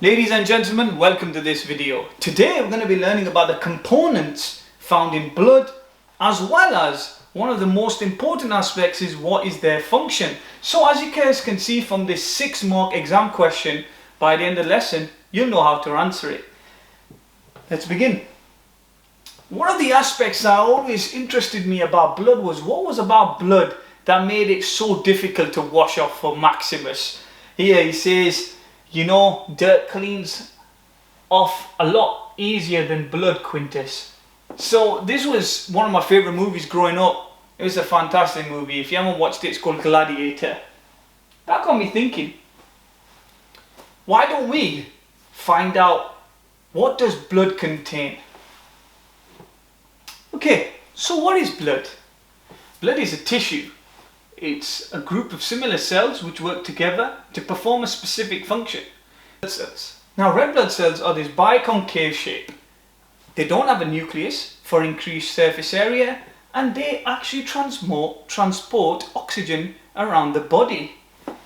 Ladies and gentlemen, welcome to this video. Today we're going to be learning about the components found in blood, as well as one of the most important aspects is what is their function. So as you guys can see from this 6-mark exam question, by the end of the lesson you'll know how to answer it. Let's begin. One of the aspects that always interested me about blood was what was about blood that made it so difficult to wash off for Maximus. Here he says, you know, dirt cleans off a lot easier than blood, Quintus. So this was one of my favourite movies growing up. It was a fantastic movie. If you haven't watched it, it's called Gladiator. That got me thinking, why don't we find out what does blood contain? Okay, so what is blood? Blood is a tissue. It's a group of similar cells which work together to perform a specific function. Blood cells. Now red blood cells are this biconcave shape. They don't have a nucleus for increased surface area, and they actually transport oxygen around the body.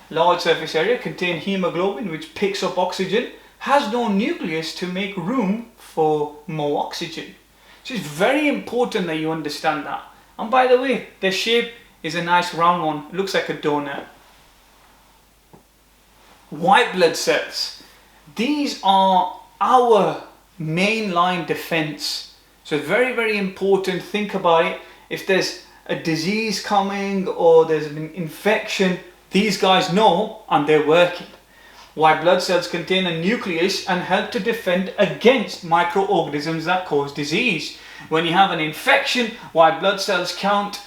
Large surface area contain hemoglobin which picks up oxygen, has no nucleus to make room for more oxygen. So it's very important that you understand that. And by the way, their shape is a nice round one. It looks like a donut. White blood cells. These are our main line defense. So very, very important. Think about it. If there's a disease coming or there's an infection, these guys know and they're working. White blood cells contain a nucleus and help to defend against microorganisms that cause disease. When you have an infection, white blood cells count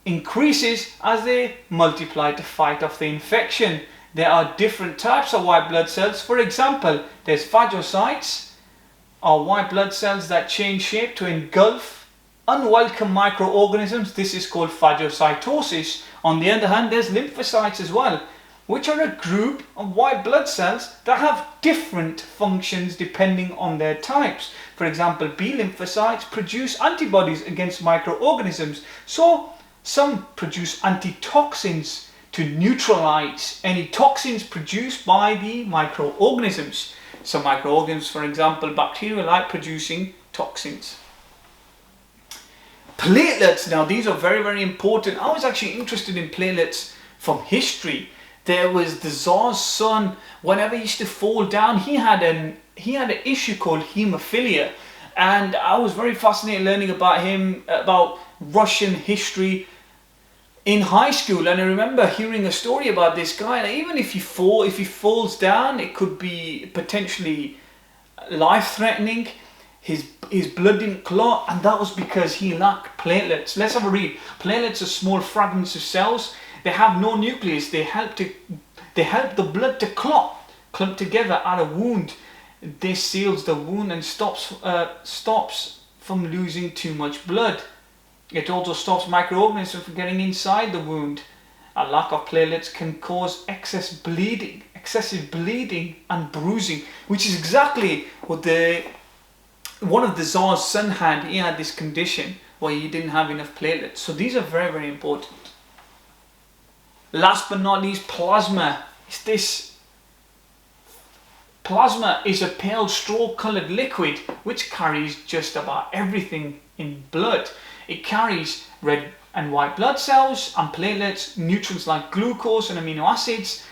increases as they multiply to fight off the infection. There are different types of white blood cells. For example, there's phagocytes, are white blood cells that change shape to engulf unwelcome microorganisms. This is called phagocytosis. On the other hand, there's lymphocytes as well, which are a group of white blood cells that have different functions depending on their types. For example, B lymphocytes produce antibodies against microorganisms. So some produce antitoxins to neutralize any toxins produced by the microorganisms. Some microorganisms, for example, bacteria, like producing toxins. Platelets, now these are very, very important. I was actually interested in platelets from history. There was the Tsar's son, whenever he used to fall down, he had an issue called hemophilia. And I was very fascinated learning about him, about Russian history in high school. And I remember hearing a story about this guy, and even if he falls down, it could be potentially life-threatening. His blood didn't clot, and that was because he lacked platelets. Let's have a read. Platelets are small fragments of cells. They have no nucleus. They help the blood to clump together at a wound. This seals the wound and stops from losing too much blood. It also stops microorganisms from getting inside the wound. A lack of platelets can cause excessive bleeding and bruising, which is exactly what one of the Tsar's son had. He had this condition where he didn't have enough platelets. So these are very, very important. Last but not least, plasma. Plasma is a pale straw-coloured liquid which carries just about everything in blood. It carries red and white blood cells and platelets, nutrients like glucose and amino acids.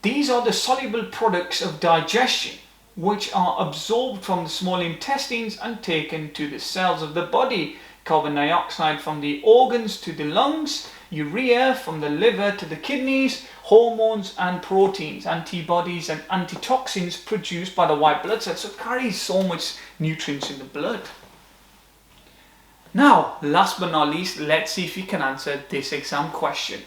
These are the soluble products of digestion, which are absorbed from the small intestines and taken to the cells of the body. Carbon dioxide from the organs to the lungs, urea from the liver to the kidneys, hormones and proteins, antibodies and antitoxins produced by the white blood cells. So it carries so much nutrients in the blood. Now, last but not least, let's see if you can answer this exam question.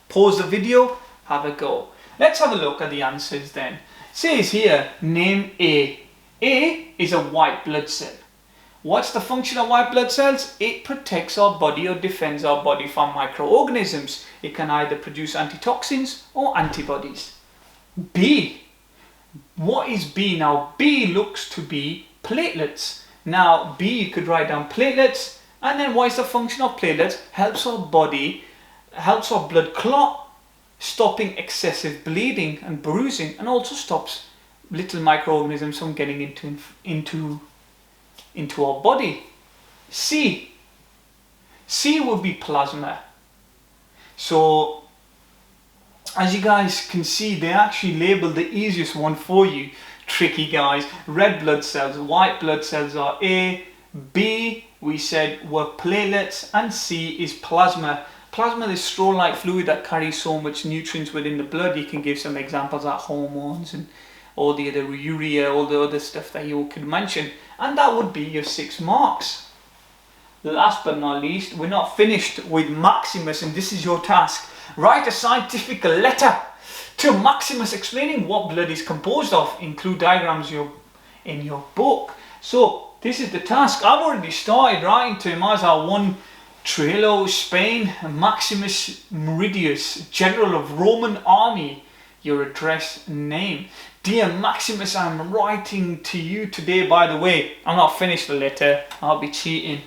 Pause the video, have a go. Let's have a look at the answers then. It says here, name A. A is a white blood cell. What's the function of white blood cells? It protects our body or defends our body from microorganisms. It can either produce antitoxins or antibodies. B. What is B? Now, B looks to be platelets. Now, B, you could write down platelets, and then what is the function of platelets? Helps our blood clot, stopping excessive bleeding and bruising, and also stops little microorganisms from getting into our body. C would be plasma. So as you guys can see, they actually labeled the easiest one for you. Tricky guys. Red blood cells, white blood cells are A. B, we said, were platelets, and C is plasma. Plasma is straw-like fluid that carries so much nutrients within the blood. You can give some examples like hormones and all the other urea, all the other stuff that you could mention. And that would be your 6 marks. Last but not least, we're not finished with Maximus, and this is your task. Write a scientific letter to Maximus explaining what blood is composed of. Include diagrams in your book. So this is the task. I've already started writing to him as our one Trello, Spain, Maximus Meridius, General of Roman Army, your address name. Dear Maximus, I'm writing to you today. By the way, I'm not finished the letter. I'll be cheating.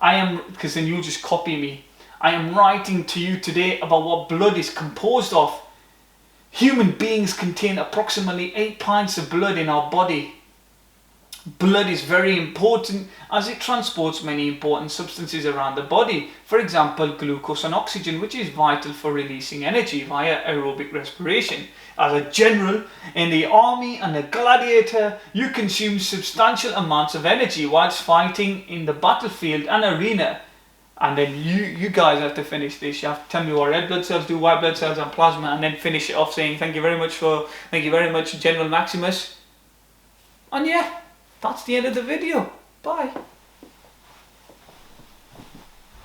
Because then you'll just copy me. I am writing to you today about what blood is composed of. Human beings contain approximately 8 pints of blood in our body. Blood is very important as it transports many important substances around the body. For example, glucose and oxygen, which is vital for releasing energy via aerobic respiration. As a general in the army and a gladiator, you consume substantial amounts of energy whilst fighting in the battlefield and arena. And then you guys have to finish this. You have to tell me what red blood cells do, white blood cells and plasma, and then finish it off saying thank you very much General Maximus. And yeah, that's the end of the video. Bye.